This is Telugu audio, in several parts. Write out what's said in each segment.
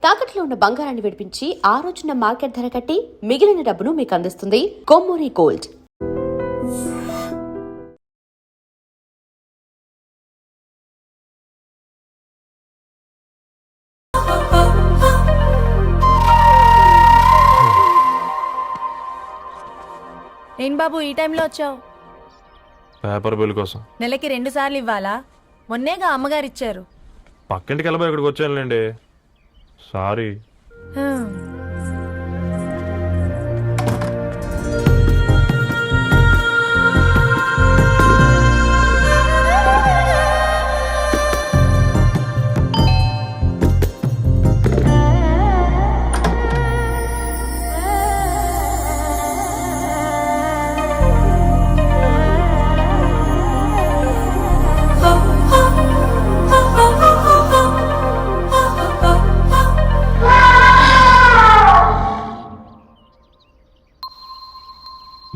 తాకట్లో ఉన్న బంగారాన్ని విడిపించి ఆ రోజున మార్కెట్ ధర కట్టి మిగిలిన డబ్బును మీకు అందిస్తుంది కొమ్మూరి గోల్డ్. ఏం బాబు ఈ టైంలో వచ్చావు? పేపర్ బిల్ కోసం. నెలకి 2 సార్లు ఇవ్వాలా? మొన్నేగా అమ్మగారు ఇచ్చారు. పక్కింటికి వెళ్ళబోయి ఇక్కడికి వచ్చానులేండి. సారీ.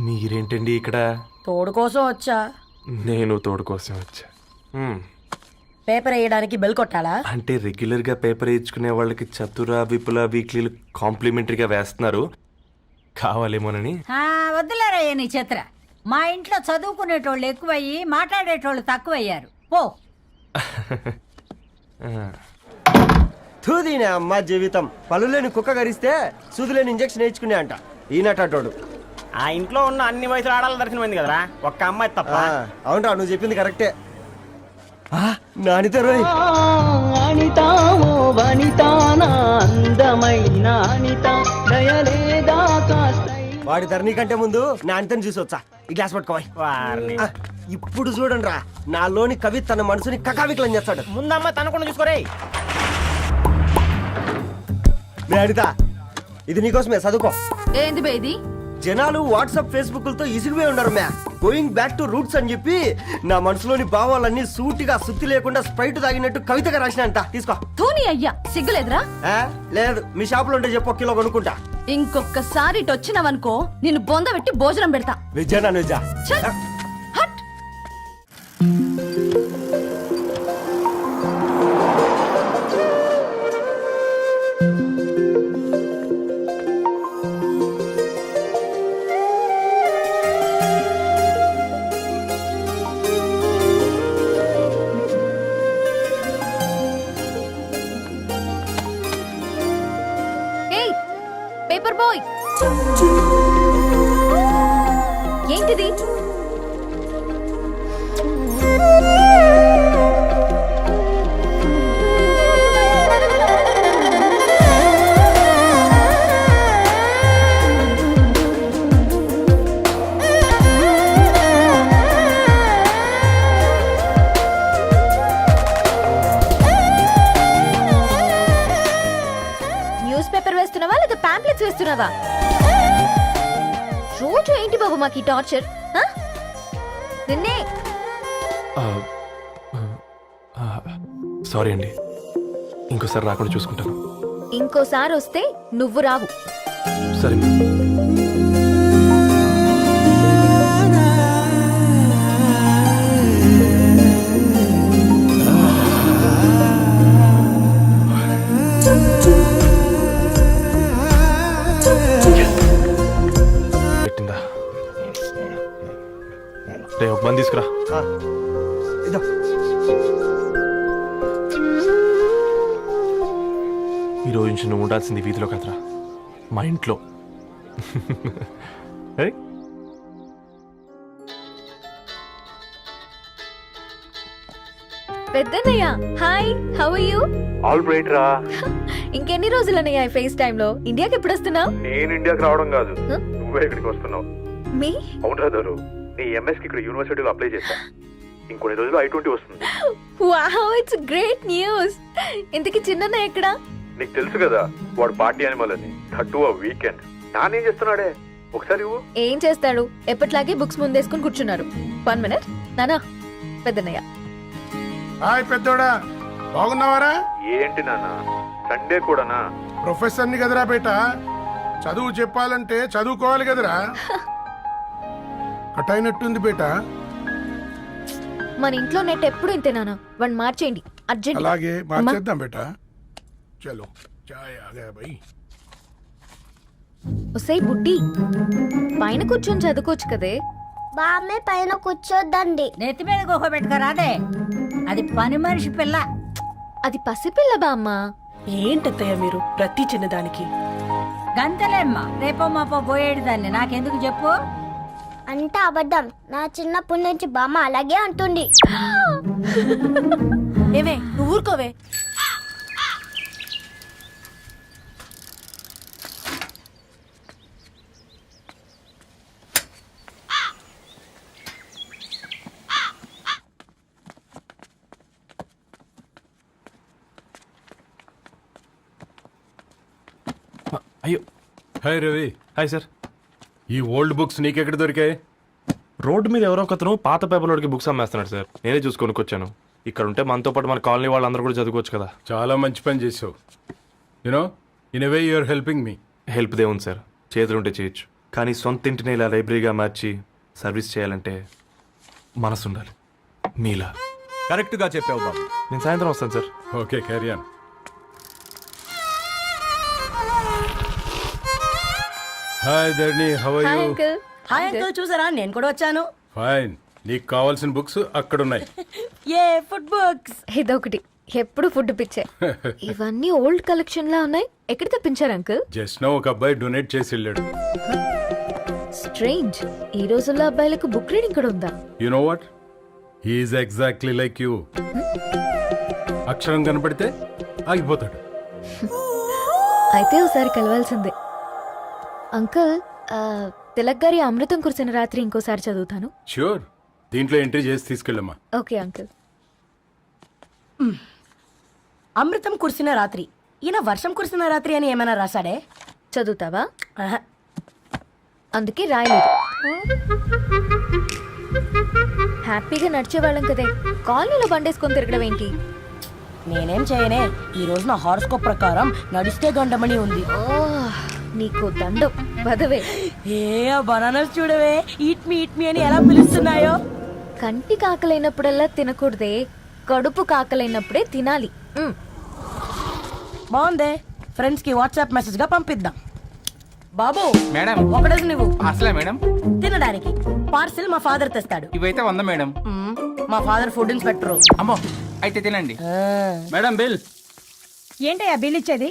మీరేంటండి ఇక్కడ? తోడు కోసం వచ్చా. నేను తోడు కోసం వచ్చా. పేపర్ వేయడానికి బెల్ కొట్టాలా? అంటే రెగ్యులర్ గా పేపర్ వేయించుకునే వాళ్ళకి చతుర విపుల వీక్లీలు కాంప్లిమెంటరీగా వేస్తున్నారు, కావాలేమోనని. వద్దులేరయ్య నీ చిత్ర. మా ఇంట్లో చదువుకునేటోళ్ళు ఎక్కువయ్యి మాట్లాడేటోళ్ళు తక్కువయ్యారు. పో. తూదీనే అమ్మ జీవితం. పలులేని కుక్క గరిస్తే సూదులేని ఇంజక్షన్ వేయించుకునే అంట ఈనటోడు. ఆ ఇంట్లో ఉన్న అన్ని వయసులు ఆడాలి దర్శనమైంది కదరా, ఒక్క అమ్మాయి తప్ప. అవునరా, నువ్వు చెప్పింది కరెక్టే. నానితే రోయ్. వాడి ధరణి కంటే ముందు నా అనితని చూసి వచ్చా. ఈ గ్లాస్ పట్టుకోవాలి. ఇప్పుడు చూడండి రా, నాలోని కవి తన మనసుని కకావికలం చేస్తాడు. ముందమ్మ తనకుండా చూసుకోరే. అనిత, ఇది నీకోసమే, చదువుకో. ఏంది బేది? జనాలు వాట్సాప్ ఫేస్బుక్లతో ఇసిగిపోయి ఉన్నారు మ్యా. గోయింగ్ బ్యాక్ టు రూట్స్ అని చెప్పి నా మనసులోని భావాలన్నీ సూటిగా సుత్తి లేకుండా స్ప్రైట్ తాగినట్టు కవితగా రాసిన అంట. తీసుకో. తూని అయ్యా, సిగ్గులేదురా? లేదు, మీ షాప్ లో ఉంటే చెప్పు, కిలో కొనుక్కుంటా. ఇంకొకసారి ఇటు వచ్చినవనుకో నిన్ను బొంద పెట్టి భోజనం పెడతా. విజయనా నిజా. పేపర్ బాయ్, ఏంటిది? న్యూస్ పేపర్ వేస్తున్నావా లేదా పాంప్లెట్స్ వేస్తున్నావా? రోజు ఏంటి బాబు మాకు ఈ టార్చర్? నిన్నే. సారీ అండి, ఇంకోసారి రాకుండా చూసుకుంటాను. ఇంకోసారి వస్తే నువ్వు రావు. సరే. ఒక బంద్ తీసుకురా. ఈరోజు నుంచి నువ్వు ఉండాల్సింది వీధిలో కదరా, మా ఇంట్లో. పెద్దన్నయ్య, hi, how are you? All right రా. ఇంకెన్ని రోజులన్నయ్య ఫేస్ టైమ్ లో? ఇండియాకి ఎప్పుడు వస్తున్నావు? నేను ఇండియాకి రావడం కాదు, నువ్వే ఇక్కడికి వస్తున్నావు. మీ? అవునరా దొరు, నీ ఎంఎస్ కి ఇక్కడ యూనివర్సిటీలో అప్లై చేశా. ఇంకొన్ని రోజులు I-20 వస్తుంది. Wow, it's great news. ఇంతకీ చిన్నన్నయ్య ఎక్కడా? నీకు తెలుసు కదా, వాడు పార్టీ అనిమల్ అని. థర్డ్ ఆ వీకెండ్. నానేం చేస్తున్నాడే, ఒకసారి ఏం చేస్తాడు, ఎప్పట్లాగే బుక్స్ ముందేసుకుని కూర్చున్నారు. 1 minute నానా. పెద్దన్నయ్య. హాయ్ పెద్దోడా, బాగున్నావారా? ఏంటి నాన్న, సండే కూడానా? ప్రొఫెసర్ని కదరా బేట, చదువు చెప్పాలంటే చదువుకోవాలి కదరా. కట్ అయినట్టుంది బేట. మన ఇంట్లో నెట్ ఎప్పుడు ఇంతేనా? వన్ మార్చేయండి అర్జెంట్. అలాగే మార్చేద్దాం బేట. చలో. చాయ్ ఆ గయా భయ్. ఒసై బుడ్డి పైన కూర్చొని చదువుకోవచ్చు కదే. బామ్మే పైన కూర్చోద్దండి. నెత్తి మీద గుహ పెట్టుకరాదే, అది పని మనిషి పిల్ల. అది పసిపిల్ల బామ్మ. ఏంటత్తయ్య మీరు ప్రతి చిన్నదానికి? గంతలేమ్మా, రేపో మాపో పోయేడు దాన్ని నాకెందుకు చెప్పు. అంత అబద్ధం. నా చిన్నప్పటి నుంచి బామ్మ అలాగే అంటుంది. ఏవే నువ్వు ఊరుకోవే. అయ్యో, హాయ్ రవి, హాయ్ సార్. ఈ ఓల్డ్ బుక్స్ నీకెక్కడ దొరికాయి? రోడ్డు మీద ఎవరో ఒకతను పాత పేపర్లోకి బుక్స్ అమ్మేస్తున్నాడు సార్. నేనే చూసుకొని వచ్చాను. ఇక్కడ ఉంటే మనతో పాటు మన కాలనీ వాళ్ళందరూ కూడా చదువుకోవచ్చు కదా. చాలా మంచి పని చేసావు. You know in a way you are helping me. Help దేవుంది సార్, చేతులుంటే చేయొచ్చు. కానీ సొంత ఇంటిని ఇలా లైబ్రరీగా మార్చి సర్వీస్ చేయాలంటే మనసు ఉండాలి మీలా. కరెక్ట్గా చెప్పావు బాబు. నేను సాయంత్రం వస్తాను sir. Okay, carry on. Hi Dharni, how are hi you? Uncle. Hi uncle, చూసారా నేను కూడా వచ్చాను. ఫైన్. నీకు కావాల్సిన బుక్స్ అక్కడ ఉన్నాయి. ఏ ఫుడ్ బుక్స్? ఇదొకటి, ఎప్పుడు ఫుడ్ పిచ్చే. ఇవన్నీ ఓల్డ్ కలెక్షన్ లా ఉన్నాయి. ఎక్కడ తెప్పించారు అంకుల్? జస్ట్ నో ఒక అబ్బాయి డొనేట్ చేసి వెళ్ళాడు. స్ట్రేంజ్, ఈ రోజుల్లో అబ్బాయిలకు బుక్ రీడింగ్ కూడా ఉందా? You know what, he's exactly like you. అక్షరం కనపడితే ఆగిపోతాడు. అయితే ఒకసారి కలవాల్సిందే. అంకుల్, తిలక్ గారి అమృతం కురిసిన రాత్రి ఇంకోసారి చదువుతాను. ష్యూర్, దీంట్లో ఎంట్రీ చేసి తీసుకెళ్ళమ్మా. Okay uncle. అమృతం కురిసిన రాత్రి. ఈయన వర్షం కురిసిన రాత్రి అని ఏమైనా రాశాడే? చదువుతావా? ఆహా. అందుకే రాయలేదు. హ్యాపీగా నడిచేవాళ్ళం కదే, కాలనీలో బండేసుకొని తిరగడం ఏంటి? నేనేం చేయనే, ఈ రోజు నా హారోస్కోప్ ప్రకారం నడిస్తే గండమని ఉంది. ఓ, నీకు దండం పదవే. ఏ బనానాస్ చూడవే, ఈట్ మీ అని ఎలా పిలుస్తున్నాయో. కంటి కాకలైనప్పుడల్లా తినకూడదే, కడుపు కాకలైనప్పుడే తినాలి. బాగుందే, ఫ్రెండ్స్ కి వాట్సాప్ మెసేజ్ గా పంపిద్దాం. బాబు మేడం, ఒకడేసి నువ్వు అసలే మేడం తినడానికి పార్సిల్ మా ఫాదర్ తెస్తాడు. ఇవైతే 100 మేడం. మా ఫాదర్ ఫుడ్ ఇన్స్పెక్టర్. అమ్మో, అయితే తినండి మేడం. బిల్ ఏంటయ్యా బిల్ ఇచ్చేది?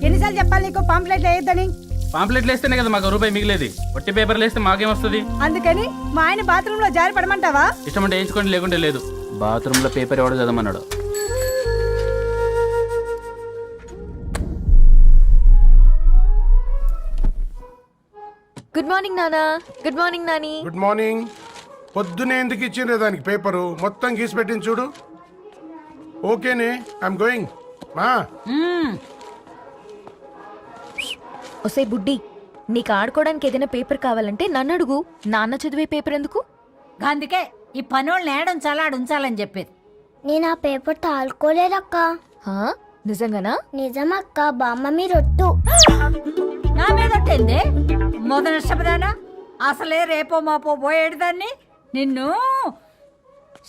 ఎన్నిసార్లు చెప్పాలి నీకు పాంప్లెట్ వేయొద్దని? పాంప్లెట్లు వేస్తేనే కదా మాకు రూపాయి మిగిలేది. వట్టి పేపర్లు వేస్తే మాకేం వస్తుంది? అందుకని మా ఆయన బాత్రూమ్ లో జారి పడమంటావా? ఇష్టం అంటే వేయించుకోండి, లేకుంటే లేదు. బాత్రూమ్ లో పేపర్ ఎవడో చదవమన్నాడు. గుడ్ మార్నింగ్ నానా. Good morning Nani. Good morning. పొద్దునే ఎందుకు ఇచ్చిండ్రే దానికి పేపరు? మొత్తం గీసి పెట్టింది చూడు. ఓకేనే, ఐఎమ్ గోయింగ్. మా ఒసే బుడ్డి, నీకు ఆడుకోవడానికి ఏదైనా పేపర్ కావాలంటే నన్ను అడుగు. నాన్న చదివే పేపర్ ఎందుకు? అందుకే ఈ పనోళ్ళని ఉంచాలని చెప్పేది. నేను ఆ పేపర్ తాలుకోలేదక్క. హా? నిజంగానా? నిజమక్క, బామ్మ మీరొట్టు. నా మీద ఒట్టేంది? మొదటి నష్టపదానా? అసలే రేపో మాపో పోయేడు దాన్ని. నిన్ను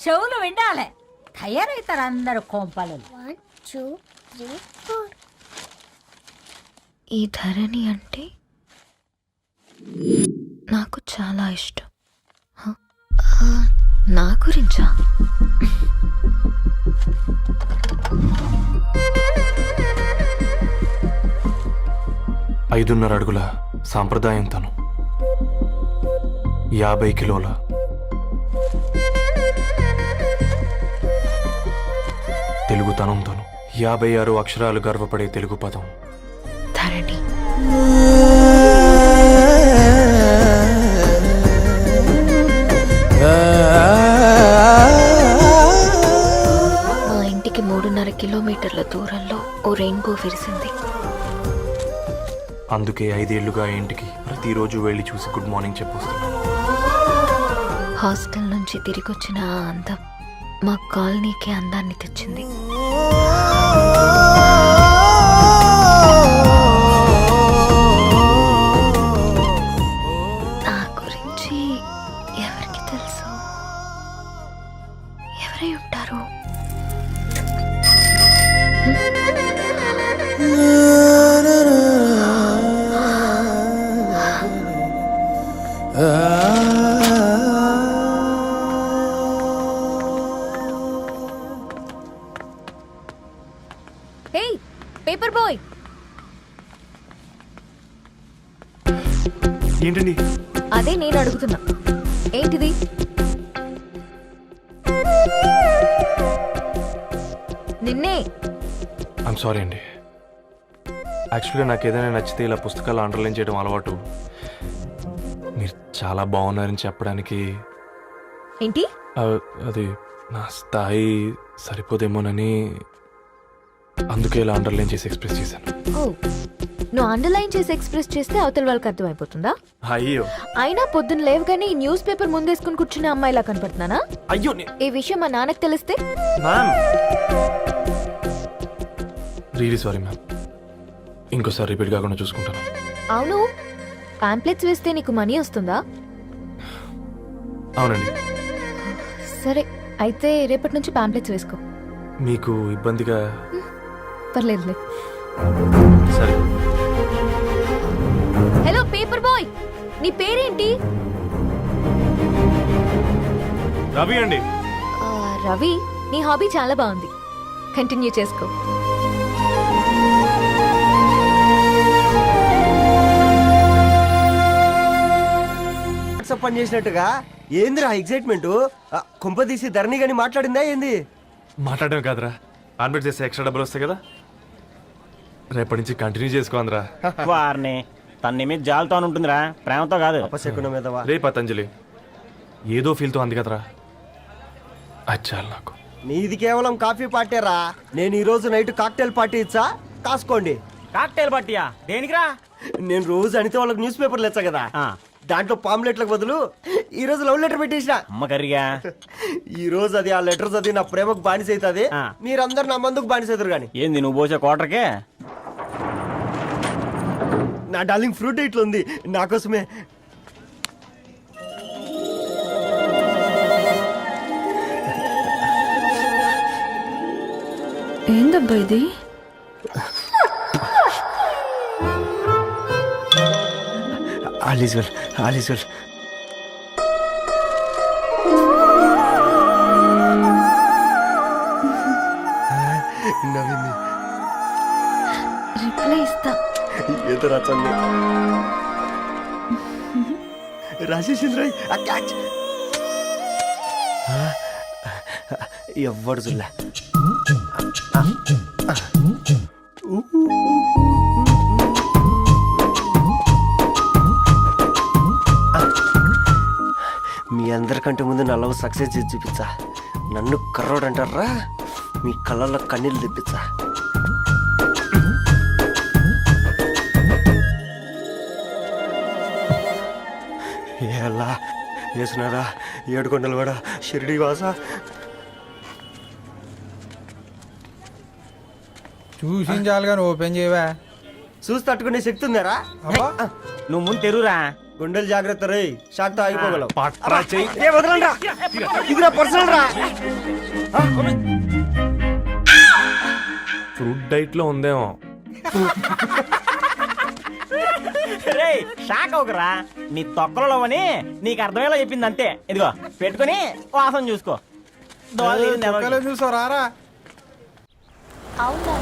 చెవులు వినాలే, తయారవుతారు అందరు కోంపాలు. 1 2 3 4. ఈ ధరణి అంటే నాకు చాలా ఇష్టం. హ? నా గురించా? ఐదున్నర అడుగుల సాంప్రదాయం తను, 50 కిలోల తెలుగుతనం తను, 56 అక్షరాలు గర్వపడే తెలుగు పదం ధరణి. మా ఇంటికి 3.5 కిలోమీటర్ల దూరంలో ఓ రెయిన్బో విరిసింది. అందుకే 5 ఏళ్లుగా ఇంటికి ప్రతిరోజు వెళ్ళి చూసి గుడ్ మార్నింగ్ చెప్పొస్తున్నాను. హాస్టల్ నుంచి తిరిగొచ్చిన ఆ అందం మా కాలనీకి అందాన్ని తెచ్చింది. నా గురించి ఎవరికి తెలుసు? ఎవరై ఉంటారు? ఏంటండి? అదే నేను అడుగుతున్నా, ఏంటిది? నిన్నే. ఐమ్ సారీ అండి. యాక్చువల్గా నాకు ఏదైనా నచ్చితే ఇలా పుస్తకాలు అండర్లైన్ చేయడం అలవాటు. మీరు చాలా బాగున్నారని చెప్పడానికి ఏంటి? అది నా స్థాయి సరిపోదేమోనని అందుకే ఇలా అండర్లైన్ చేసి ఎక్స్ప్రెస్ చేశాను. ఓ, నువ్వు అండర్లైన్ చేసి ఎక్స్ప్రెస్ చేస్తే అవతల వాళ్ళకి అర్థమైపోతుందా? అయ్యో అయినా పొద్దున్న లేవగానే ఈ న్యూస్ పేపర్ ముందేసుకుని కూర్చునే అమ్మాయిలా కనపడుతున్నానా? అయ్యో ఈ విషయం మా నాన్నకి తెలిస్తే? Ma'am really sorry ma'am. ఇంకోసారి రిపీట్ కాకుండా చూసుకుంటాను. అవును, పాంప్లెట్స్ వేస్తే నీకు మనీ వస్తుందా? అవునండి. సరే, అయితే రేపటి నుంచి పాంప్లెట్స్ వేసుకో. మీకు ఇబ్బందిగా? పర్లేదులే. సరే. హలో పేపర్ బాయ్, నీ పేరేంటి? రవి అండి. రవి, నీ హాబీ చాలా బాగుంది, కంటిన్యూ చేసుకో. వాట్సాప్ పని చేసినట్టుగా ఏందిరా ఎగ్జైట్మెంట్? కుంప తీసి ధరణి గాని మాట్లాడిందా ఏంది? మాట్లాడడం కాదురా, కాన్వర్ట్ చేస్తే ఎక్స్ట్రా డబ్బులు వస్తాయి కదా, రేపటి నుంచి కంటిన్యూ చేసుకోందిరా. వారిని తన నీ మీద జాలతో ఉంటుందిరా, ప్రేమతో కాదు. అపశకునం మీదవా? రే పతంజలి, ఏదో ఫీల్తో అంది కదరా, అది చాలు నాకు. నీది కేవలం కాఫీ పార్టీరా. నేను ఈ రోజు నైట్ కాక్టైల్ పార్టీ ఇచ్చా, కాసుకోండి. కాక్టైల్ పట్టియా దేనికిరా? నేను రోజు అనితే వాళ్ళకి న్యూస్ పేపర్లు ఇచ్చా కదా, ఆ, దాంట్లో పాంప్లెట్లకు బదులు ఈ రోజు లవ్ లెటర్ పెట్టేసిన. అమ్మ కర్రీగా. ఈ రోజు అది ఆ లెటర్ చదివి నా ప్రేమకు బానిస అవుతుంది. ఆ. మీరందరు నా మందుకు బానిస అవుతారు కానీ. ఏంది నువ్వు పోసే కోటర్కే? నా డార్లింగ్ ఫ్రూట్ ఇట్లా ఉంది నా కోసమే. ఏందబ్బా ఇది? All is well, all is well. నవ్వింది. రిప్లై ఇస్తా. ఏదో రచండి రాజేసింద్ర క్యాచ్. ఎవ్వడు జుల్లా. మీ అందరికంటే ముందు నా లవ్ సక్సెస్ చేసి చూపించా. నన్ను కర్రోడు అంటారా, మీ కళ్ళల్లో కన్నీళ్ళు తెప్పించా. ఎలా వేసినారా ఏడుకొండలవాడ షిరిడి వాస. చూసించాలి కానీ ఓపెన్ చేయవా? చూసి తట్టుకునే శక్తి ఉందారా? నువ్వు ముందు తెరురా. గుండెలు జాగ్రత్త రే, షాక్ తో ఆగిపోగలవు. పట్రా చెయ్యి. ఏ వదలండ్రా, ఇది నా పర్సనల్ రా. ఫ్రూట్ డైట్ లో ఉందేమో. రే షాక్ అవుకరా, నీ తొక్కలలో అని నీకు అర్థమయ్యేలా చెప్పింది అంతే. ఇదిగో పెట్టుకొని వాసన చూసుకో. చూసావు రారా? అవునా,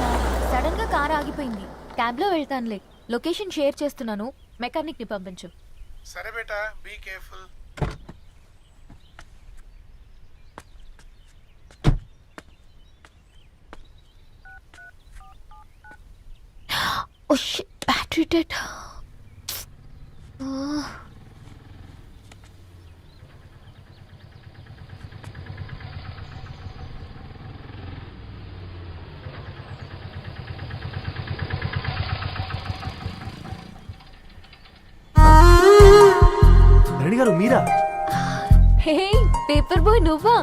సడన్ గా కార్ ఆగిపోయింది. క్యాబ్ లో వెళ్తానులే, లొకేషన్ షేర్ చేస్తున్నాను, మెకానిక్ ని పంపించు. సరే బేటా, be careful. Oh shit, battery dead. Reddy గారు మీరా? హే పేపర్ బాయ్, నువ్వా?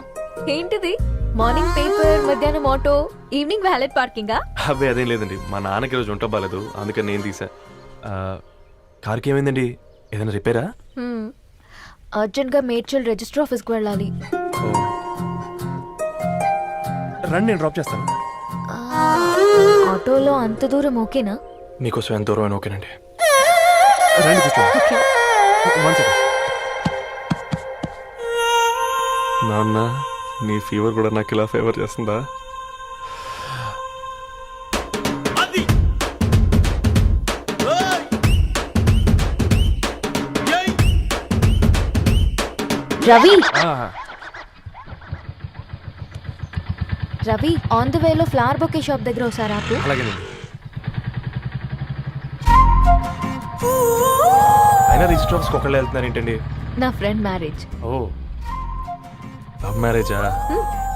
ఏంటిది? మార్నింగ్ పేపర్, మధ్యాహ్నం ఆటో, ఈవినింగ్ వ్యాలెట్ పార్కింగా? అబ్బే అదేం లేదండి, మా నాన్నకి రోజు ఉంట బాగాలేదు, అందుకని నేను తీసా. కార్కి ఏమైందండి? ఏదైనా రిపేరా? అర్జెంట్ గా మేడ్చల్ రిజిస్టర్ ఆఫీస్ కు వెళ్ళాలి. రండి నేను డ్రాప్ చేస్తాను. ఆటోలో అంత దూరం ఓకేనా? మీకోసం ఎంత దూరం అయినా ఓకేనండి. రండి కూర్చోండి. One second. నాన్న, నీ ఫీవర్ కూడా నాకు ఇలా ఫేవర్ చేస్తుందా? రవి ఆ, రవి ఆన్ ద వేలో ఫ్లవర్ బొకే షాప్ దగ్గర ఒకసారి ఆపు. అలాగేనండి. అయినా రిజిస్టర్ ఆఫీస్కి ఒకళ్ళు వెళ్తున్నారు ఏంటండి? నా ఫ్రెండ్ మ్యారేజ్. ఓ, లవ్ మ్యారేజా?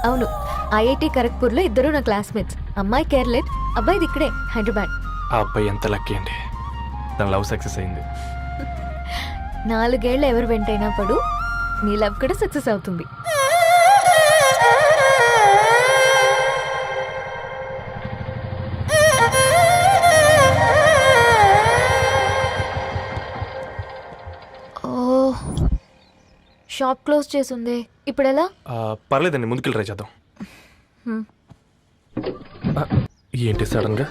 అవును, ఐఐటి ఖరగ్పూర్లో ఇద్దరు నా క్లాస్మేట్స్. అమ్మాయి కేర్లెట్, అబ్బాయిది ఇక్కడే హైదరాబాద్. ఆ అబ్బాయి ఎంత లక్కీ అండి, తన లవ్ సక్సెస్ అయింది. 4 ఏళ్ళు ఎవరు వెంటైనా పడు, నీ లవ్ కూడా సక్సెస్ అవుతుంది. ఓ, షాప్ క్లోజ్ చేసింది, ఇప్పుడు ఎలా? పర్లేదండి, ముందుకెళ్ళి ట్రై చేద్దాం. ఆ, ఏంటి సడన్గా?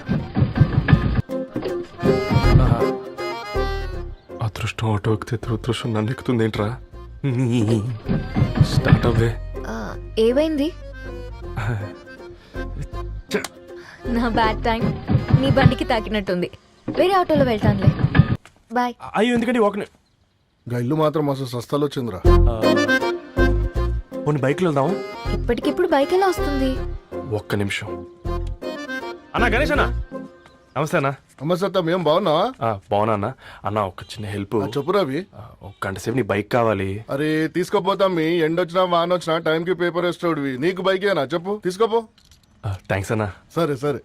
అదృష్టం ఆటో ఎక్కితే దురదృష్టం నన్ను ఎక్కుతుంది ఏంట్రా? స్టార్ట్ అవ్వే. ఏమైంది? నా బ్యాడ్ టైం నీ బండికి తాకినట్టుంది. వేరే ఆటోలో వెళ్తానులే, బాయ్. అయ్యో ఎందుకండి ఒక ఇల్లు మాత్రం అసలు సస్తాలు వచ్చిందిరా. కొన్ని బైక్లో వెళ్దాం. ఇప్పటికిప్పుడు బైక్ ఎలా వస్తుంది? ఒక్క నిమిషం. అన్నా గణేష్ అన్న, నమస్తే అన్న. నమస్తే, మేము బాగున్నావా? బాగున్నా అన్న. అన్న ఒక చిన్న హెల్ప్. చెప్పు రవి. ఒక గంట సేపు నీ బైక్ కావాలి. అరే తీసుకోపోతాం, మీ ఎండొచ్చినా వానొచ్చినా టైంకి పేపర్ వేస్తాడువి. నీకు బైకేనా చెప్పు, తీసుకోపో. థ్యాంక్స్ అన్న. సరే సరే.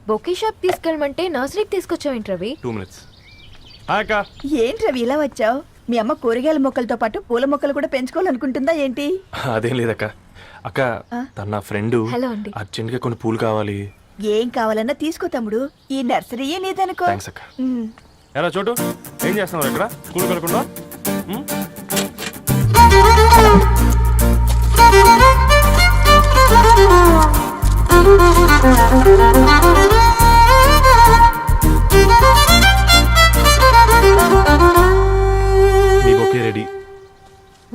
బొకే షాప్ తీసుకెళ్ళమంటే నర్సరీకి తీసుకొచ్చావేంటి రవి? 2 minutes. అక్క, ఏంటి రవి ఇలా వచ్చావు? మీ అమ్మ కూరగాయల మొక్కలతో పాటు పూల మొక్కలు కూడా పెంచుకోవాలనుకుంటుందా ఏంటి? అదేం లేదక్క. అక్క, తన నా ఫ్రెండ్ హలో అండి. అర్జెంట్గా కొన్ని పూలు కావాలి. ఏం కావాలన్నా తీసుకో తమ్ముడు, ఈ నర్సరీయే నీదనుకో. థ్యాంక్స్ అక్క. ఎలా చోటు, ఏం చేస్తున్నావు ఇక్కడ? స్కూల్ కలకుండా? మీ bouquet ready.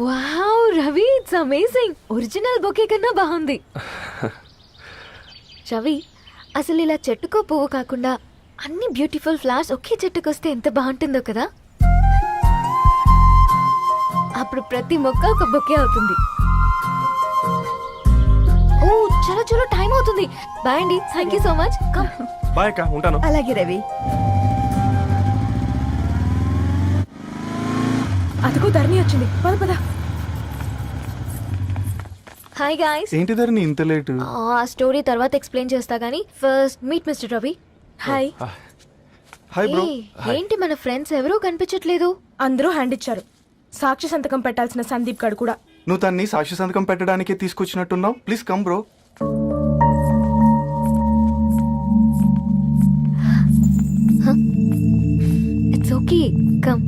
Wow Ravi, it's amazing. Original bouquet కన్నా బాగుంది. రవి, అసలు ఇలా చెట్టుకో పువ్వు కాకుండా అన్ని బ్యూటిఫుల్ ఫ్లవర్స్ ఒకే చెట్టుకు వస్తే ఎంత బాగుంటుందో కదా. అప్పుడు ప్రతి మొక్క ఒక బొకే అవుతుంది. ఓ చలో చలో, టైం అవుతుంది. బాయ్ అండి, thank you so much. Come. Bye అక్క, ఉంటాను. అలాగే రవి. అదిగో ధరణి వచ్చింది, పద పద. Hi guys. ఏంటి ధరణి ఇంత లేట్? ఆ స్టోరీ తర్వాత ఎక్స్ప్లెయిన్ చేస్తా గానీ first meet mister Ravi. Hi. Hi bro. ఏంటి మన ఫ్రెండ్స్ ఎవరూ కనిపించట్లేదు? అందరూ హ్యాండ్ ఇచ్చారు. సాక్షి సంతకం పెట్టాల్సిన సందీప్ గడు కూడా. నువ్వు తన్ని సాక్షి సంతకం పెట్టడానికి తీసుకొచ్చినట్టున్నావు. Please come bro. It's okay, come.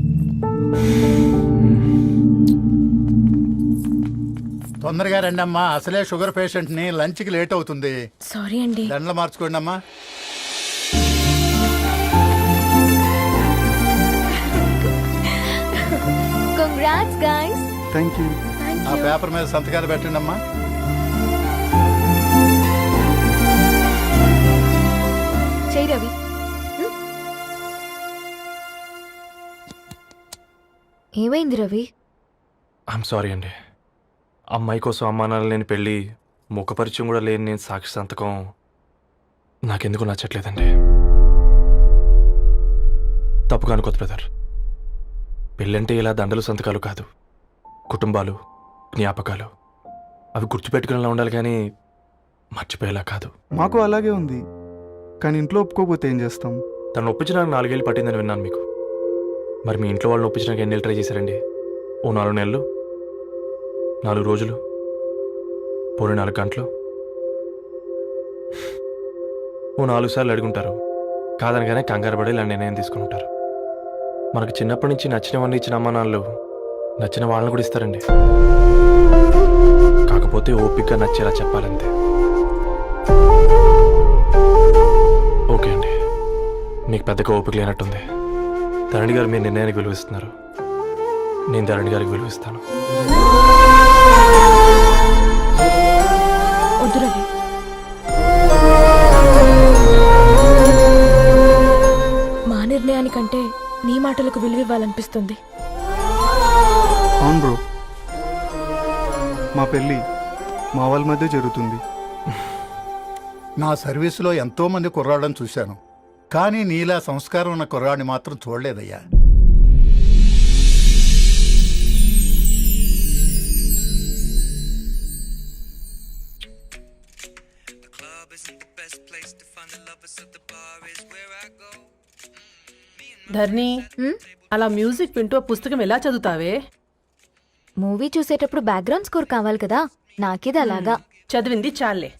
తొందరగా రండి అమ్మా, అసలే షుగర్ పేషెంట్ ని, లంచ్ కి లేట్ అవుతుంది. సారీ అండి. దండలు మార్చుకోండి అమ్మా. Congrats guys. Thank you. ఆ పేపర్ మీద సంతకాలు పెట్టండి అమ్మా. చెయ్యి రవి. ఏమైంది రవి? ఐఎమ్ సారీ అండి. అమ్మాయి కోసం అమ్మానాలు లేని పెళ్ళి, ముఖపరిచయం కూడా లేని నేను సాక్షి సంతకం నాకెందుకు నచ్చట్లేదండి. తప్పుగా అనుకోదు బ్రదర్. పెళ్ళంటే ఇలా దండలు సంతకాలు కాదు, కుటుంబాలు, జ్ఞాపకాలు. అవి గుర్తుపెట్టుకునేలా ఉండాలి కానీ మర్చిపోయేలా కాదు. మాకు అలాగే ఉంది, కానీ ఇంట్లో ఒప్పుకోకపోతే ఏం చేస్తాం? తను ఒప్పించడానికి 4 ఏళ్ళు పట్టిందని విన్నాను మీకు. మరి మీ ఇంట్లో వాళ్ళని ఒప్పించడానికి ఎన్ని ఏళ్ళు ట్రై చేశారండి? ఓ 4 నెలలు, 4 రోజులు, పోనీ 4 గంటలు, ఓ 4 సార్లు అడుగుంటారు. కాదనగానే కంగారు పడి ఇలా నిర్ణయం తీసుకుని ఉంటారు. మనకు చిన్నప్పటి నుంచి నచ్చినవన్నీ ఇచ్చిన అమ్మ నాన్నలు నచ్చిన వాళ్ళని కూడా ఇస్తారండి. కాకపోతే ఓపికగా నచ్చేలా చెప్పాలంతే. ఓకే అండి, మీకు పెద్దగా ఓపిక లేనట్టుంది. ధరణి గారు మీ నిర్ణయానికి విలువిస్తున్నారు, నేను ధరణి గారికి విలువిస్తాను. వద్దు రవి, మా నిర్ణయానికంటే నీ మాటలకు విలువ ఇవ్వాలనిపిస్తుంది. అవును బ్రో, మా పెళ్ళి మా వాళ్ళ మధ్య జరుగుతుంది. నా సర్వీసులో ఎంతో మంది కుర్రాళ్ళని చూశాను, కానీ నీలా సంస్కారం ఉన్న కుర్రాడిని మాత్రం చూడలేదయ్యా. ధర్ని, అలా మ్యూజిక్ వింటూ ఆ పుస్తకం ఎలా చదువుతావే? మూవీ చూసేటప్పుడు బ్యాక్గ్రౌండ్ స్కోర్ కావాలి కదా, నాకిది అలాగా. చదివింది చాలే.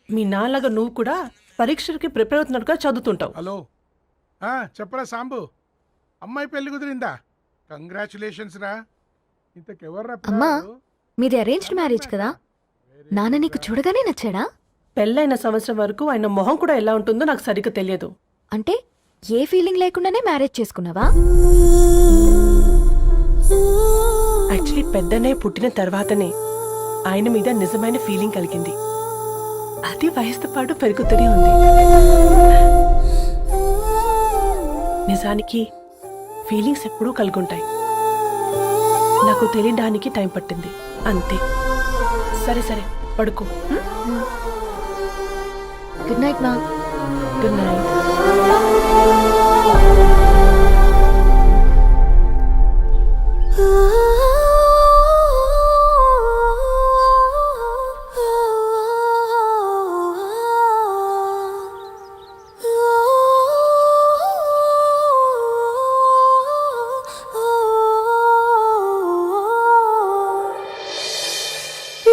మీ నాన్నగా నువ్వు కూడా పరీక్షలకి ప్రిపేర్ అవుతున్నట్టుగా చదువుతుంటావు. హలో, చెప్పరా సాంబు, అమ్మాయి పెళ్లి కుదిరిందా? కంగ్రాచులేషన్స్ రా. ఇంతకెవర్రా అమ్మా, పిల్లాడు? మీది అరేంజ్డ్ మ్యారేజ్ కదా, నాన్న నీకు చూడగానే నచ్చాడా? పెళ్ళైన సంవత్సరం వరకు ఆయన మొహం కూడా ఎలా ఉంటుందో నాకు సరిగ్గా తెలియదు. అంటే ఏ ఫీలింగ్ లేకుండానే మ్యారేజ్ చేసుకున్నావా? యాక్చువల్లీ పెద్దనే పుట్టిన తర్వాతనే ఆయన మీద నిజమైన ఫీలింగ్ కలిగింది. అది వయసుతో పాటు పెరుగుతూనే ఉంది. నిజానికి ఫీలింగ్స్ ఎప్పుడూ కలుగుంటాయి, నాకు తెలియడానికి టైం పట్టింది అంతే. సరే సరే పడుకో. గుడ్ నైట్ మా. Good night.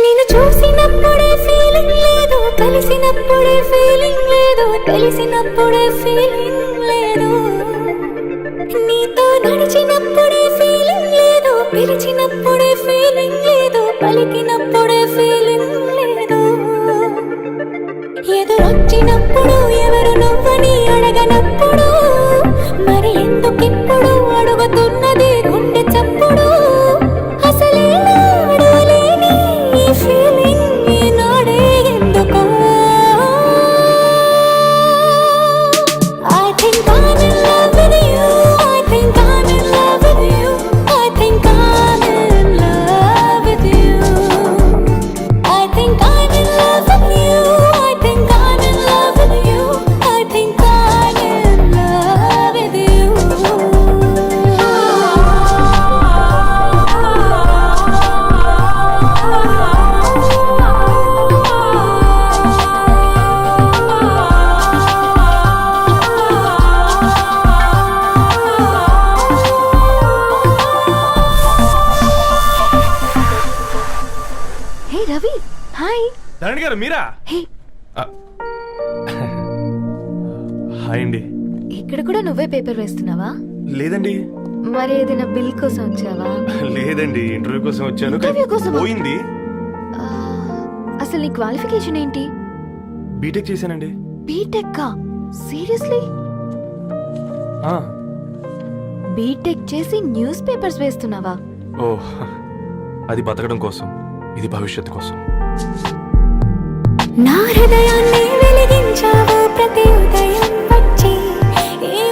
నిన్ను చూసినప్పుడే ఫీలింగ్ లేదు, కలిసినప్పుడే ఫీలింగ్ లేదు, తెలిసినప్పుడే ఫీలింగ్ లేదు, నీతో నడిచినప్పుడే ఫీలింగ్ లేదు, పిలిచినప్పుడే ఫీలింగ్ లేదు, పలికినప్పుడే ఫీలింగ్ లేదు, ఎదురొచ్చినప్పుడు ఎవరు నువ్వని అడగనప్పుడు మరి ఎందుకిప్పుడు అడుగుతున్నది గుండె చప్పుడు. అసలే నాడలేని ఈ ఫీలింగ్ ఈనాడే ఎందుకో. I think I'm in love with you, I think I'm in love with you, I think I'm in love with you, I think I'm in love with you, I think I'm in love with you, I think I'm in love with you. Hey Ravi, hi. Dharani గారు మీరా? హే, హాయ్ అండి. ఇక్కడ కూడా నువ్వే పేపర్ వేస్తున్నావా? లేదండి. మరి ఏదైనా బిల్ కోసం వచ్చావా? లేదండి, ఇంటర్వ్యూ కోసం వచ్చాను. ఇంటర్వ్యూ కోసమా? పోయింది. ఆ, అసలు నీ క్వాలిఫికేషన్ ఏంటి? బీటెక్ చేశానండి. బీటెక్? సీరియస్లీ? బీటెక్ చేసి న్యూస్ పేపర్స్ వేస్తున్నావా? ఓ, అది బతకడం కోసం, ఇది భవిష్యత్తు కోసం. నా హృదయాన్ని వెలిగించావు ప్రతి ఉదయం వచ్చి, ఈ